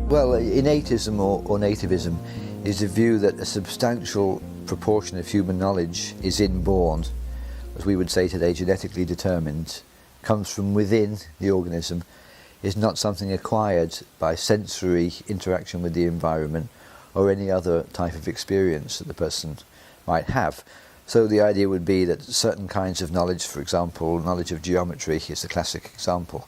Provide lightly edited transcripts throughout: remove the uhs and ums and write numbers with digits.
Well, innatism or nativism is the view that a substantial proportion of human knowledge is inborn, as we would say today, genetically determined, comes from within the organism, is not something acquired by sensory interaction with the environment or any other type of experience that the person might have. So the idea would be that certain kinds of knowledge, for example, knowledge of geometry is the classic example.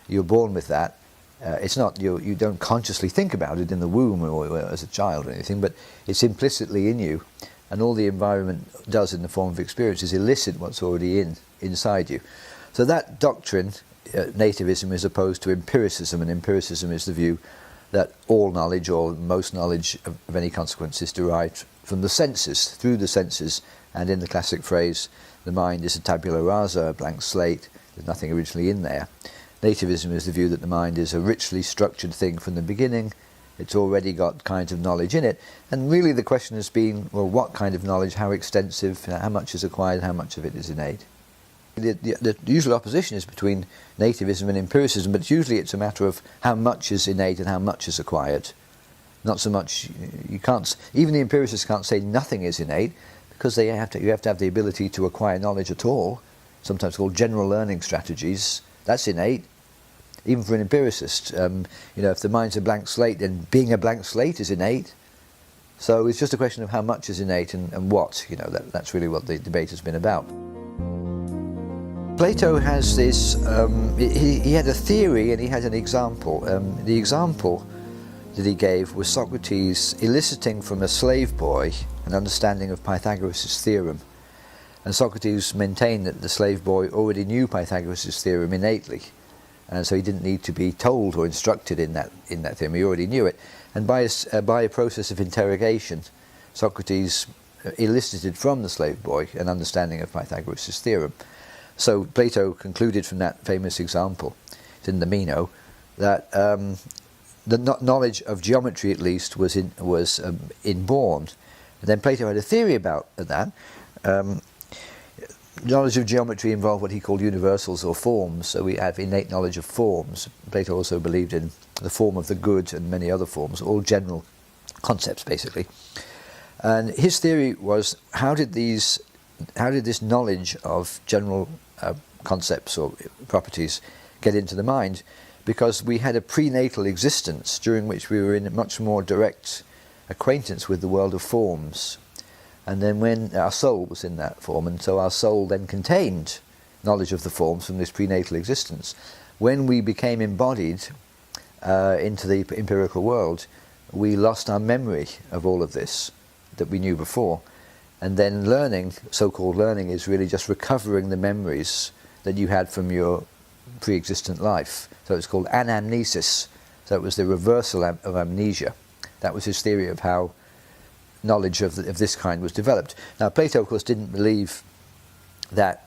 You're born with that. It's not, you don't consciously think about it in the womb or as a child or anything, but it's implicitly in you, and all the environment does in the form of experience is elicit what's already inside you. So that doctrine, nativism, is opposed to empiricism, and empiricism is the view that all knowledge, or most knowledge of any consequence, is derived from the senses, through the senses, and in the classic phrase, the mind is a tabula rasa, a blank slate, there's nothing originally in there. Nativism is the view that the mind is a richly structured thing from the beginning. It's already got kinds of knowledge in it. And really the question has been, well, what kind of knowledge, how extensive, how much is acquired, how much of it is innate? The usual opposition is between nativism and empiricism, but usually it's a matter of how much is innate and how much is acquired. Not so much, you can't, even the empiricists can't say nothing is innate, because you have to have the ability to acquire knowledge at all, sometimes called general learning strategies. That's innate, even for an empiricist. If the mind's a blank slate, then being a blank slate is innate. So it's just a question of how much is innate and what. That's really what the debate has been about. Plato has this, he had a theory and he had an example. The example that he gave was Socrates eliciting from a slave boy an understanding of Pythagoras' theorem. And Socrates maintained that the slave boy already knew Pythagoras' theorem innately, and so he didn't need to be told or instructed in that theorem. He already knew it. And by a process of interrogation, Socrates elicited from the slave boy an understanding of Pythagoras' theorem. So Plato concluded from that famous example, it's in the Meno, that the knowledge of geometry, at least, was inborn. And then Plato had a theory about that. Knowledge of geometry involved what he called universals or forms, so we have innate knowledge of forms. Plato also believed in the form of the good and many other forms, all general concepts basically. And his theory was, how did this knowledge of general concepts or properties get into the mind? Because we had a prenatal existence during which we were in much more direct acquaintance with the world of forms. And then when our soul was in that form, and so our soul then contained knowledge of the forms from this prenatal existence. When we became embodied into the empirical world, we lost our memory of all of this that we knew before. And then learning, so-called learning, is really just recovering the memories that you had from your pre-existent life. So it's called anamnesis. So it was the reversal of amnesia. That was his theory of how knowledge of this kind was developed. Now Plato, of course, didn't believe that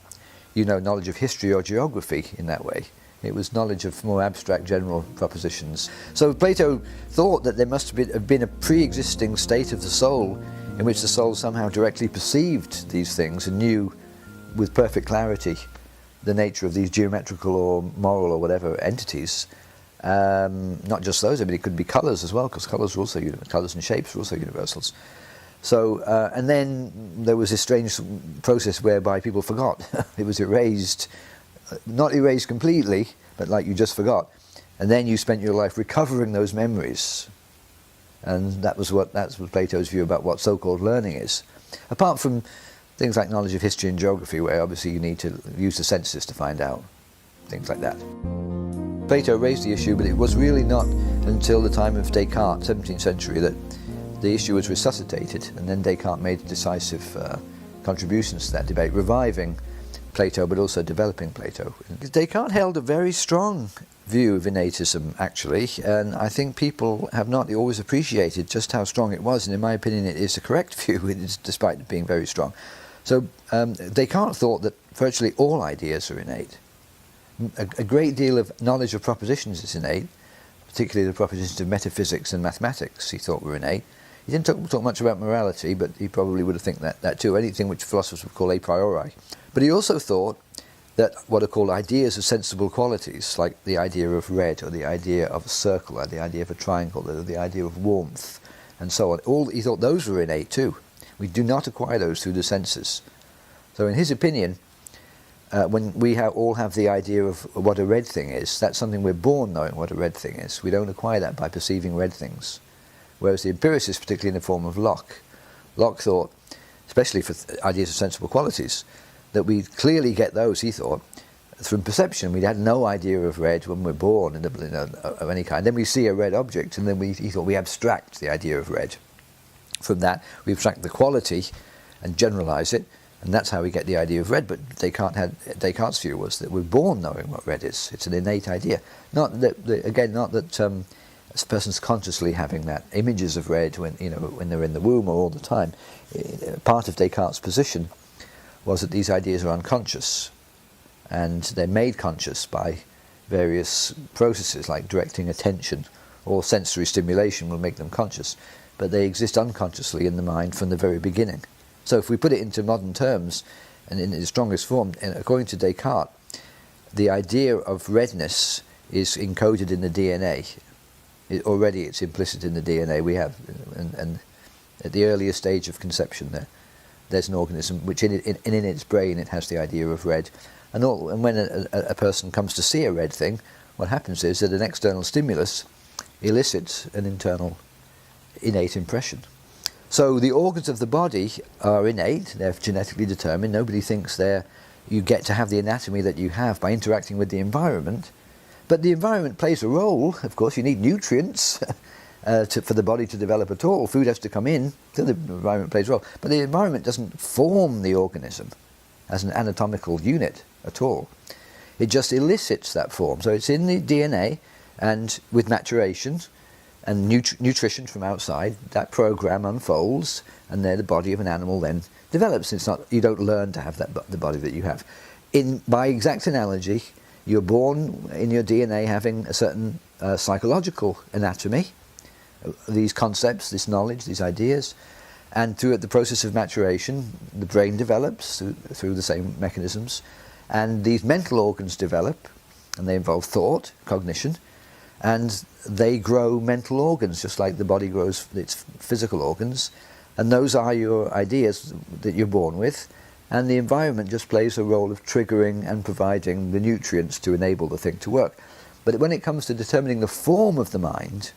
knowledge of history or geography in that way. It was knowledge of more abstract general propositions. So Plato thought that there must have been a pre-existing state of the soul in which the soul somehow directly perceived these things and knew with perfect clarity the nature of these geometrical or moral or whatever entities. Not just those, it could be colours as well, because colours and shapes are also universals. So, and then there was this strange process whereby people forgot. It was erased, not erased completely, but like you just forgot. And then you spent your life recovering those memories. And that's what Plato's view about what so-called learning is. Apart from things like knowledge of history and geography, where obviously you need to use the senses to find out things like that. Plato raised the issue, but it was really not until the time of Descartes, 17th century, that the issue was resuscitated, and then Descartes made decisive contributions to that debate, reviving Plato but also developing Plato. Descartes held a very strong view of innatism, actually, and I think people have not always appreciated just how strong it was, and in my opinion it is a correct view, despite it being very strong. So Descartes thought that virtually all ideas are innate. A great deal of knowledge of propositions is innate, particularly the propositions of metaphysics and mathematics he thought were innate. He didn't talk much about morality, but he probably would have think that too, anything which philosophers would call a priori. But he also thought that what are called ideas of sensible qualities, like the idea of red, or the idea of a circle, or the idea of a triangle, or the idea of warmth, and so on. He thought those were innate too. We do not acquire those through the senses. So in his opinion, when we all have the idea of what a red thing is, that's something we're born knowing what a red thing is. We don't acquire that by perceiving red things. Whereas the empiricists, particularly in the form of Locke thought, especially for ideas of sensible qualities, that we clearly get those, he thought, from perception. We had no idea of red when we're born of any kind. Then we see a red object, and then he thought we abstract the idea of red. From that, we abstract the quality and generalize it, and that's how we get the idea of red. But Descartes' view was that we're born knowing what red is. It's an innate idea. Not that a person's consciously having that images of red when they're in the womb or all the time. Part of Descartes' position was that these ideas are unconscious, and they're made conscious by various processes like directing attention, or sensory stimulation will make them conscious, but they exist unconsciously in the mind from the very beginning. So if we put it into modern terms, and in its strongest form, according to Descartes, the idea of redness is encoded in the DNA. Already it's implicit in the DNA we have, and at the earliest stage of conception there's an organism which in its brain it has the idea of red. And when a person comes to see a red thing, what happens is that an external stimulus elicits an internal innate impression. So the organs of the body are innate, they're genetically determined. Nobody thinks you get to have the anatomy that you have by interacting with the environment. But the environment plays a role. Of course, you need nutrients for the body to develop at all. Food has to come in, so the environment plays a role. But the environment doesn't form the organism as an anatomical unit at all. It just elicits that form. So it's in the DNA, and with maturation and nutrition from outside, that program unfolds, and there the body of an animal then develops. You don't learn to have the body that you have. By exact analogy, you're born in your DNA having a certain psychological anatomy, these concepts, this knowledge, these ideas, and through the process of maturation, the brain develops through the same mechanisms, and these mental organs develop, and they involve thought, cognition, and they grow mental organs, just like the body grows its physical organs, and those are your ideas that you're born with, and the environment just plays a role of triggering and providing the nutrients to enable the thing to work. But when it comes to determining the form of the mind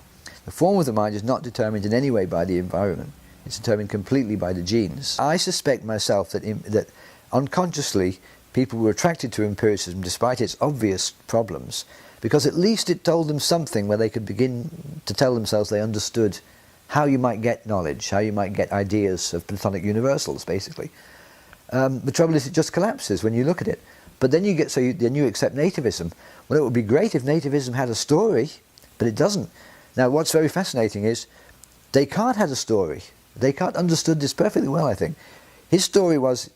is not determined in any way by the environment. It's determined completely by the genes. I suspect myself that unconsciously people were attracted to empiricism despite its obvious problems, because at least it told them something where they could begin to tell themselves they understood how you might get knowledge, how you might get ideas of Platonic universals, basically. The trouble is it just collapses when you look at it. But then you accept nativism. Well, it would be great if nativism had a story, but it doesn't. Now, what's very fascinating is Descartes had a story. Descartes understood this perfectly well, I think. His story was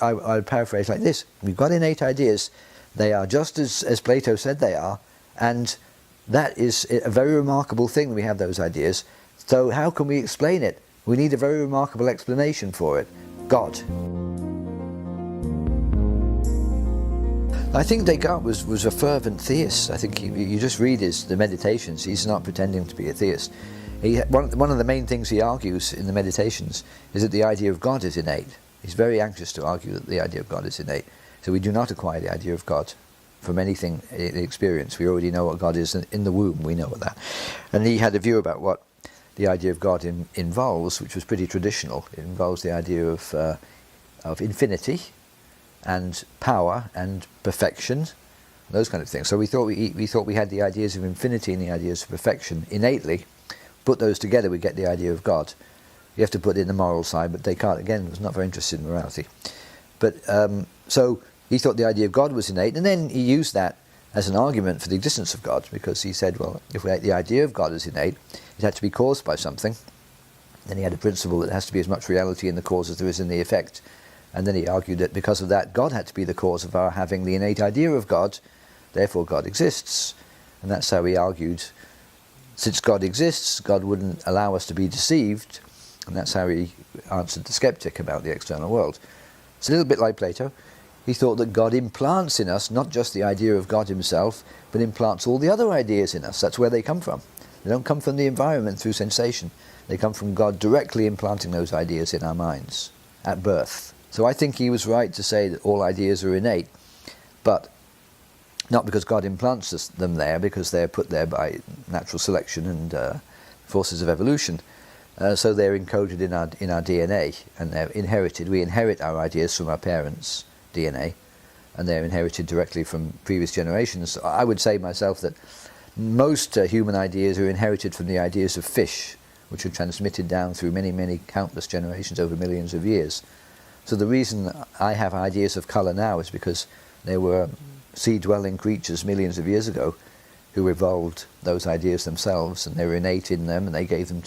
I would paraphrase like this: we've got innate ideas, they are just as Plato said they are, and that is a very remarkable thing. We have those ideas. So how can we explain it? We need a very remarkable explanation for it: God. I think Descartes was a fervent theist. I think you just read the Meditations. He's not pretending to be a theist. One of the main things he argues in the Meditations is that the idea of God is innate. He's very anxious to argue that the idea of God is innate. So we do not acquire the idea of God from anything in experience. We already know what God is in the womb. We know that. And he had a view about what the idea of God involves, which was pretty traditional. It involves the idea of infinity, and power and perfection, those kind of things. So we thought we had the ideas of infinity and the ideas of perfection innately. Put those together, we get the idea of God. You have to put in the moral side, but Descartes again was not very interested in morality. But so he thought the idea of God was innate, and then he used that as an argument for the existence of God, because he said, well, if the idea of God is innate, it had to be caused by something. Then he had a principle that there has to be as much reality in the cause as there is in the effect. And then he argued that because of that, God had to be the cause of our having the innate idea of God, therefore God exists. And that's how he argued, since God exists, God wouldn't allow us to be deceived, and that's how he answered the skeptic about the external world. It's a little bit like Plato. He thought that God implants in us not just the idea of God himself, but implants all the other ideas in us. That's where they come from. They don't come from the environment through sensation. They come from God directly implanting those ideas in our minds at birth. So I think he was right to say that all ideas are innate, but not because God implants them there, because they're put there by natural selection and forces of evolution. So they're encoded in our DNA, and they're inherited. We inherit our ideas from our parents' DNA, and they're inherited directly from previous generations. So I would say myself that most human ideas are inherited from the ideas of fish, which are transmitted down through many, many countless generations over millions of years. So the reason I have ideas of colour now is because there were sea-dwelling creatures millions of years ago who evolved those ideas themselves, and they were innate in them, and they gave them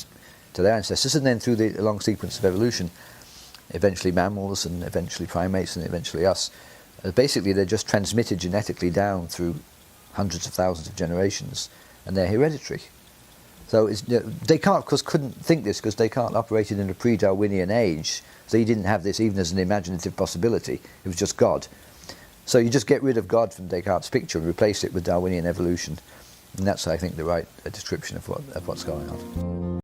to their ancestors. And then through the long sequence of evolution, eventually mammals, and eventually primates, and eventually us, basically they're just transmitted genetically down through hundreds of thousands of generations, and they're hereditary. So Descartes, of course, couldn't think this because Descartes operated in a pre-Darwinian age, so he didn't have this even as an imaginative possibility. It was just God. So you just get rid of God from Descartes' picture and replace it with Darwinian evolution, and that's, I think, the right description of what's going on.